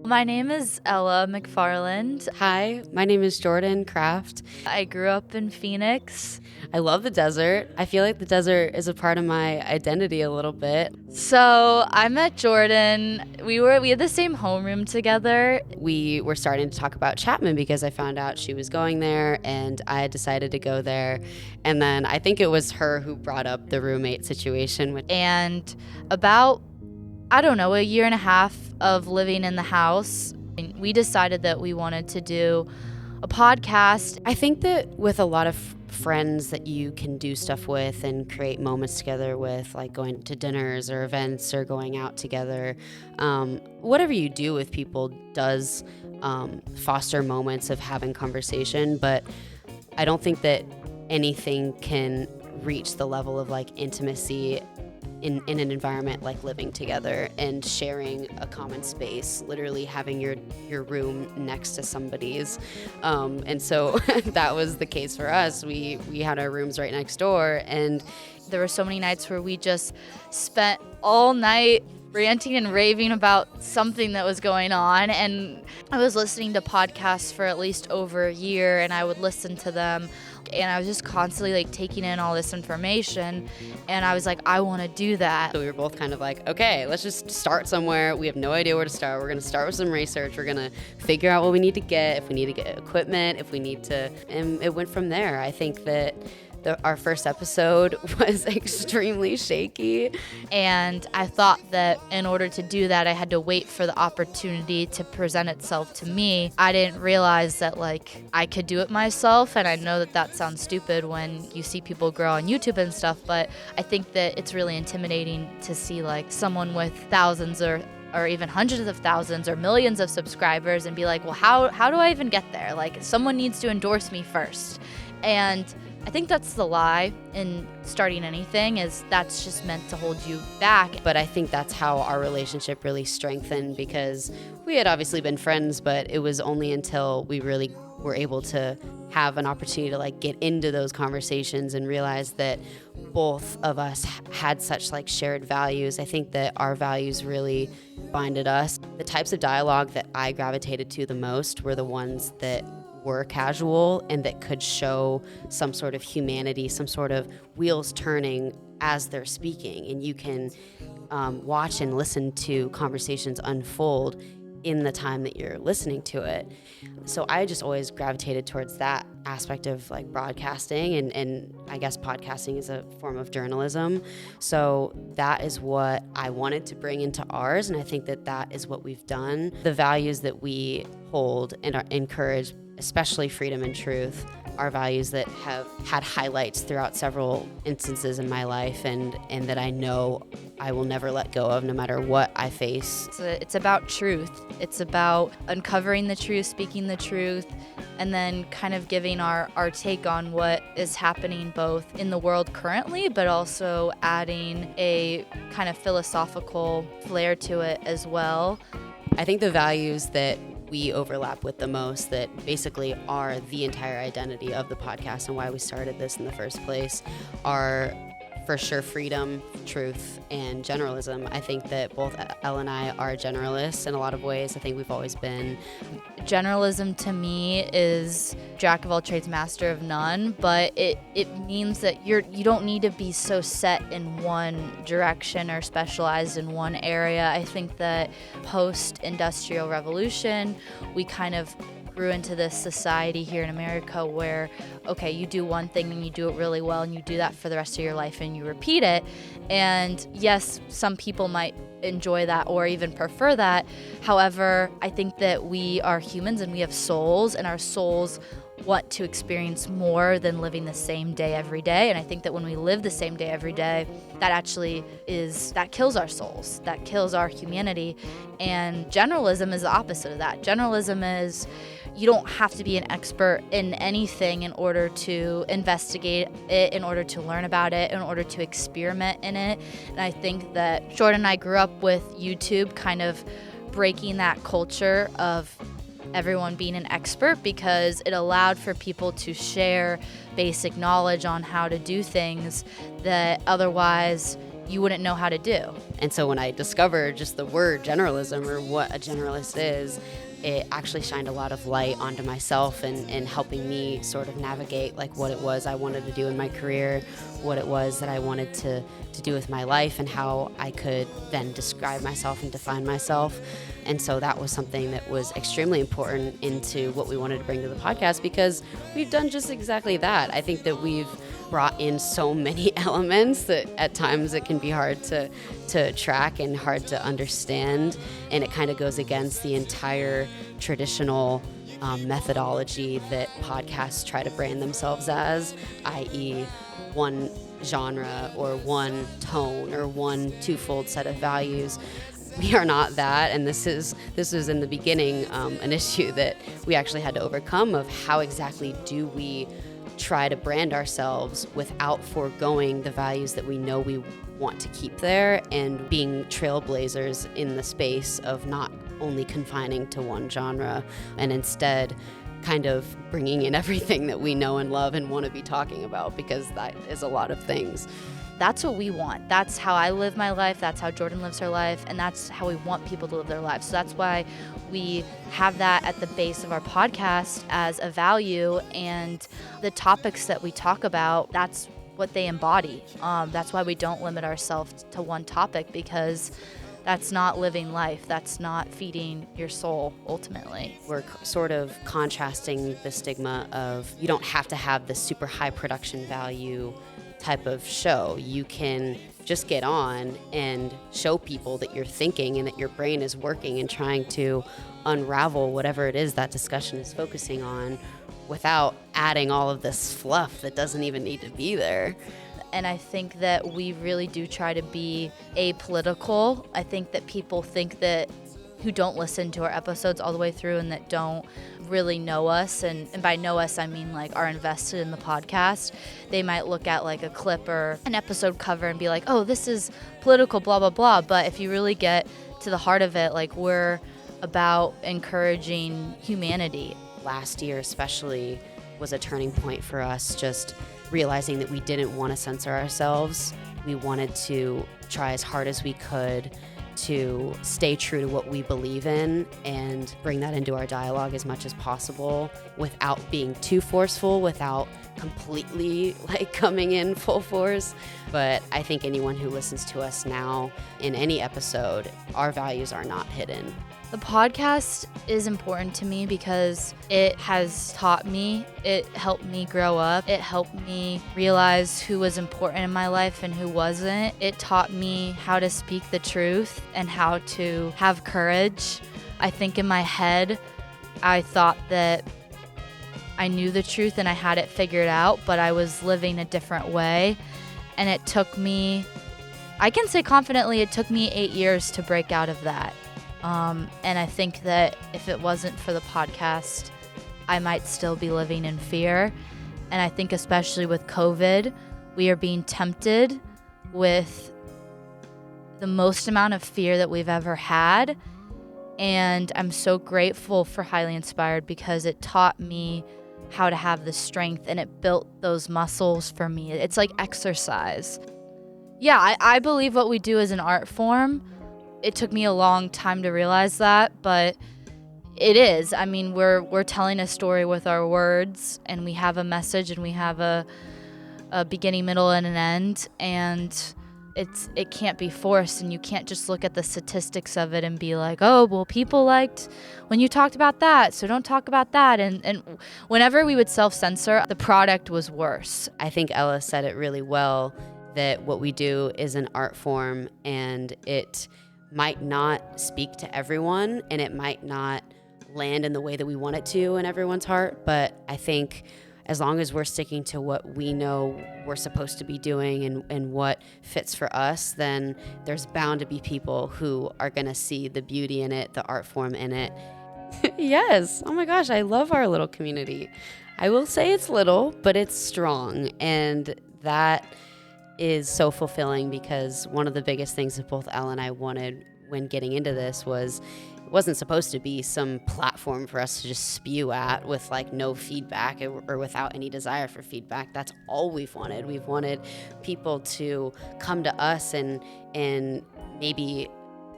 My name is Ella McFarland. Hi, my name is Jordan Kraft. I grew up in Phoenix. I love the desert. I feel like the desert is a part of my identity a little bit. So I met Jordan. We had the same homeroom together. We were starting to talk about Chapman because I found out she was going there and I had decided to go there. And then I think it was her who brought up the roommate situation. And about, I don't know, a year and a half of living in the house, we decided that we wanted to do a podcast. I think that with a lot of friends that you can do stuff with and create moments together with, like going to dinners or events or going out together, whatever you do with people does foster moments of having conversation. But I don't think that anything can reach the level of like intimacy in an environment like living together and sharing a common space, literally having your room next to somebody's. And so that was the case for us. We had our rooms right next door, and there were so many nights where we just spent all night ranting and raving about something that was going on. And I was listening to podcasts for at least over a year, and I would listen to them, and I was just constantly like taking in all this information, and I was like, I want to do that. So we were both kind of like, okay, let's just start somewhere. We have no idea where to start. We're going to start with some research. We're going to figure out what we need to get, if we need to get equipment, if we need to, and it went from there. I think that our first episode was extremely shaky. And I thought that in order to do that, I had to wait for the opportunity to present itself to me. I didn't realize that like I could do it myself. And I know that that sounds stupid when you see people grow on YouTube and stuff, but I think that it's really intimidating to see like someone with thousands or even hundreds of thousands or millions of subscribers and be like, well, how do I even get there? Like, someone needs to endorse me first. And I think that's the lie in starting anything, is that's just meant to hold you back. But I think that's how our relationship really strengthened, because we had obviously been friends, but it was only until we really were able to have an opportunity to like get into those conversations and realize that both of us had such like shared values. I think that our values really binded us. The types of dialogue that I gravitated to the most were the ones that were casual and that could show some sort of humanity, some sort of wheels turning as they're speaking. And you can watch and listen to conversations unfold in the time that you're listening to it. So I just always gravitated towards that aspect of like broadcasting, and I guess podcasting is a form of journalism. So that is what I wanted to bring into ours, and I think that that is what we've done. The values that we hold and are encouraged, especially freedom and truth, are values that have had highlights throughout several instances in my life, and that I know I will never let go of no matter what I face. It's about truth. It's about uncovering the truth, speaking the truth, and then kind of giving our take on what is happening both in the world currently, but also adding a kind of philosophical flair to it as well. I think the values that we overlap with the most, that basically are the entire identity of the podcast and why we started this in the first place, are for sure freedom, truth, and generalism. I think that both Elle and I are generalists in a lot of ways. I think we've always been. Generalism to me is jack of all trades, master of none, but it means that you don't need to be so set in one direction or specialized in one area. I think that post-industrial revolution, we kind of grew into this society here in America where, okay, you do one thing and you do it really well and you do that for the rest of your life and you repeat it. And yes, some people might enjoy that or even prefer that. However, I think that we are humans and we have souls, and our souls want to experience more than living the same day every day. And I think that when we live the same day every day, that kills our souls, that kills our humanity. And generalism is the opposite of that. Generalism is, you don't have to be an expert in anything in order to investigate it, in order to learn about it, in order to experiment in it. And I think that Jordan and I grew up with YouTube kind of breaking that culture of everyone being an expert because it allowed for people to share basic knowledge on how to do things that otherwise you wouldn't know how to do. And so when I discovered just the word generalism, or what a generalist is, it actually shined a lot of light onto myself and helping me sort of navigate like what it was I wanted to do in my career, what it was that I wanted to do with my life, and how I could then describe myself and define myself. And so that was something that was extremely important into what we wanted to bring to the podcast, because we've done just exactly that. I think that we've brought in so many elements that at times it can be hard to track and hard to understand, and it kind of goes against the entire traditional methodology that podcasts try to brand themselves as, i.e. one genre or one tone or one twofold set of values. We are not that, and this was in the beginning an issue that we actually had to overcome, of how exactly do we try to brand ourselves without foregoing the values that we know we want to keep there, and being trailblazers in the space of not only confining to one genre, and instead kind of bringing in everything that we know and love and want to be talking about, because that is a lot of things. That's what we want. That's how I live my life. That's how Jordan lives her life. And that's how we want people to live their lives. So that's why we have that at the base of our podcast as a value. And the topics that we talk about, that's what they embody. That's why we don't limit ourselves to one topic, because that's not living life. That's not feeding your soul, ultimately. We're sort of contrasting the stigma of you don't have to have the super high production value type of show. You can just get on and show people that you're thinking and that your brain is working and trying to unravel whatever it is that discussion is focusing on, without adding all of this fluff that doesn't even need to be there. And I think that we really do try to be apolitical. I think that people think that, who don't listen to our episodes all the way through and that don't really know us, and by know us I mean like are invested in the podcast, they might look at like a clip or an episode cover and be like, oh, this is political, blah, blah, blah. But if you really get to the heart of it, like, we're about encouraging humanity. Last year especially was a turning point for us, just realizing that we didn't want to censor ourselves. We wanted to try as hard as we could to stay true to what we believe in and bring that into our dialogue as much as possible, without being too forceful, without completely like coming in full force. But I think anyone who listens to us now in any episode, our values are not hidden. The podcast is important to me because it has taught me, it helped me grow up, it helped me realize who was important in my life and who wasn't. It taught me how to speak the truth and how to have courage. I think in my head, I thought that I knew the truth and I had it figured out, but I was living a different way. And it took me, I can say confidently, it took me 8 years to break out of that. And I think that if it wasn't for the podcast, I might still be living in fear. And I think especially with COVID, we are being tempted with the most amount of fear that we've ever had. And I'm so grateful for Highly Inspired because it taught me how to have the strength and it built those muscles for me. It's like exercise. Yeah, I believe what we do is an art form. It took me a long time to realize that, but it is. I mean, we're telling a story with our words, and we have a message, and we have a beginning, middle, and an end, and it can't be forced, and you can't just look at the statistics of it and be like, oh, well, people liked when you talked about that, so don't talk about that. And whenever we would self-censor, the product was worse. I think Ella said it really well, that what we do is an art form, and it might not speak to everyone, and it might not land in the way that we want it to in everyone's heart. But I think as long as we're sticking to what we know we're supposed to be doing and what fits for us, then there's bound to be people who are going to see the beauty in it, the art form in it. Yes. Oh my gosh, I love our little community. I will say it's little, but it's strong. And that is so fulfilling, because one of the biggest things that both Elle and I wanted when getting into this was wasn't supposed to be some platform for us to just spew at with like no feedback or without any desire for feedback. That's all we've wanted. We've wanted people to come to us and maybe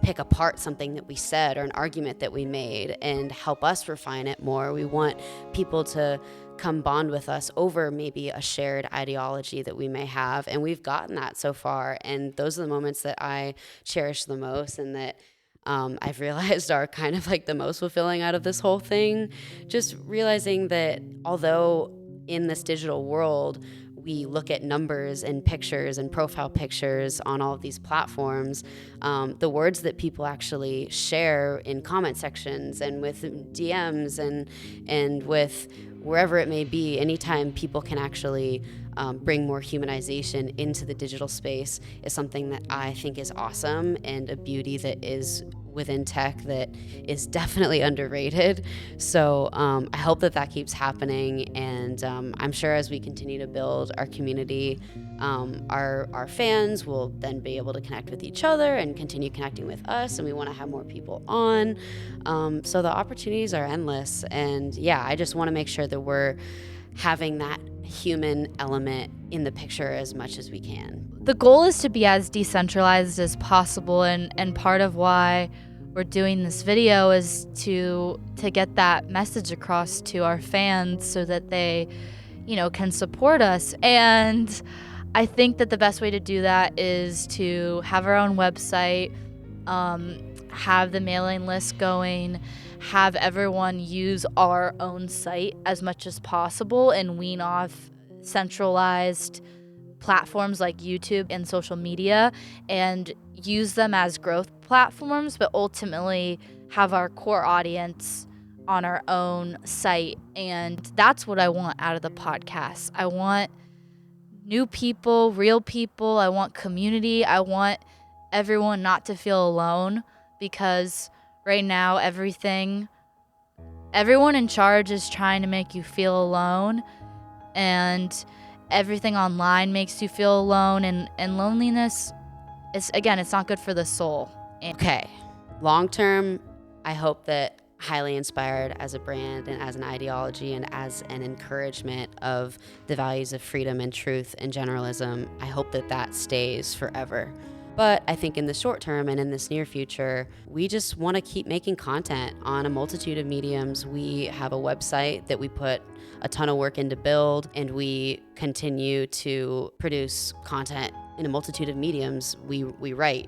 pick apart something that we said or an argument that we made and help us refine it more. We want people to come bond with us over maybe a shared ideology that we may have, and we've gotten that so far, and those are the moments that I cherish the most and that I've realized are kind of like the most fulfilling out of this whole thing. Just realizing that although in this digital world we look at numbers and pictures and profile pictures on all of these platforms, the words that people actually share in comment sections and with DMs and with wherever it may be, anytime people can actually bring more humanization into the digital space is something that I think is awesome, and a beauty that is within tech that is definitely underrated. So I hope that keeps happening, and I'm sure as we continue to build our community, our fans will then be able to connect with each other and continue connecting with us, and we want to have more people on. So the opportunities are endless, and yeah, I just want to make sure that we're having that human element in the picture as much as we can. The goal is to be as decentralized as possible, and part of why we're doing this video is to get that message across to our fans so that they, can support us. And I think that the best way to do that is to have our own website, have the mailing list going, have everyone use our own site as much as possible, and wean off centralized platforms like YouTube and social media and use them as growth platforms, but ultimately have our core audience on our own site. And that's what I want out of the podcast. I want new people, real people. I want community. I want everyone not to feel alone, because right now everyone in charge is trying to make you feel alone, and everything online makes you feel alone, and loneliness is, again, it's not good for the soul. Okay, long term, I hope that Highly Inspired as a brand and as an ideology and as an encouragement of the values of freedom and truth and generalism, I hope that stays forever. But I think in the short term and in this near future, we just want to keep making content on a multitude of mediums. We have a website that we put a ton of work into build, and we continue to produce content in a multitude of mediums. We write,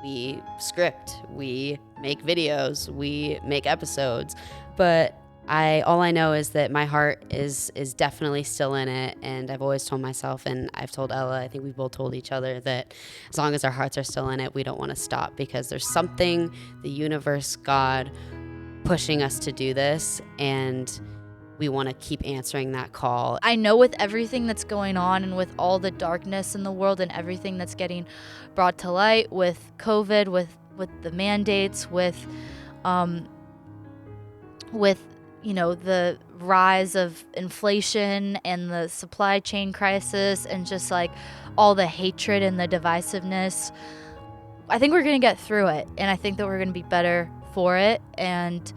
we script, we make videos, we make episodes. But all I know is that my heart is definitely still in it, and I've always told myself, and I've told Ella, I think we've both told each other, that as long as our hearts are still in it, we don't want to stop, because there's something, the universe, God, pushing us to do this, and we want to keep answering that call. I know with everything that's going on and with all the darkness in the world and everything that's getting brought to light with COVID, with the mandates, with the rise of inflation and the supply chain crisis and just like all the hatred and the divisiveness, I think we're going to get through it, and I think that we're going to be better for it, and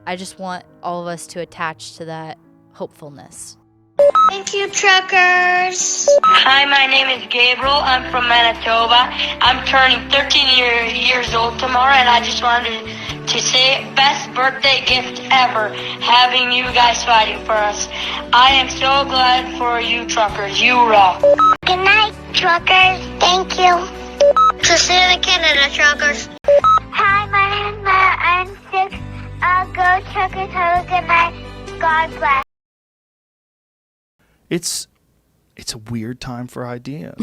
I just want all of us to attach to that hopefulness. Thank you, truckers. Hi, my name is Gabriel. I'm from Manitoba. I'm turning 13 years old tomorrow, and I just wanted to say best birthday gift ever, having you guys fighting for us. I am so glad for you, truckers. You rock. Good night, truckers. Thank you. Tristan, Canada, truckers. Hi, my name is Matt. I'm 6. Go truckers. Have a good night. God bless. It's a weird time for ideas.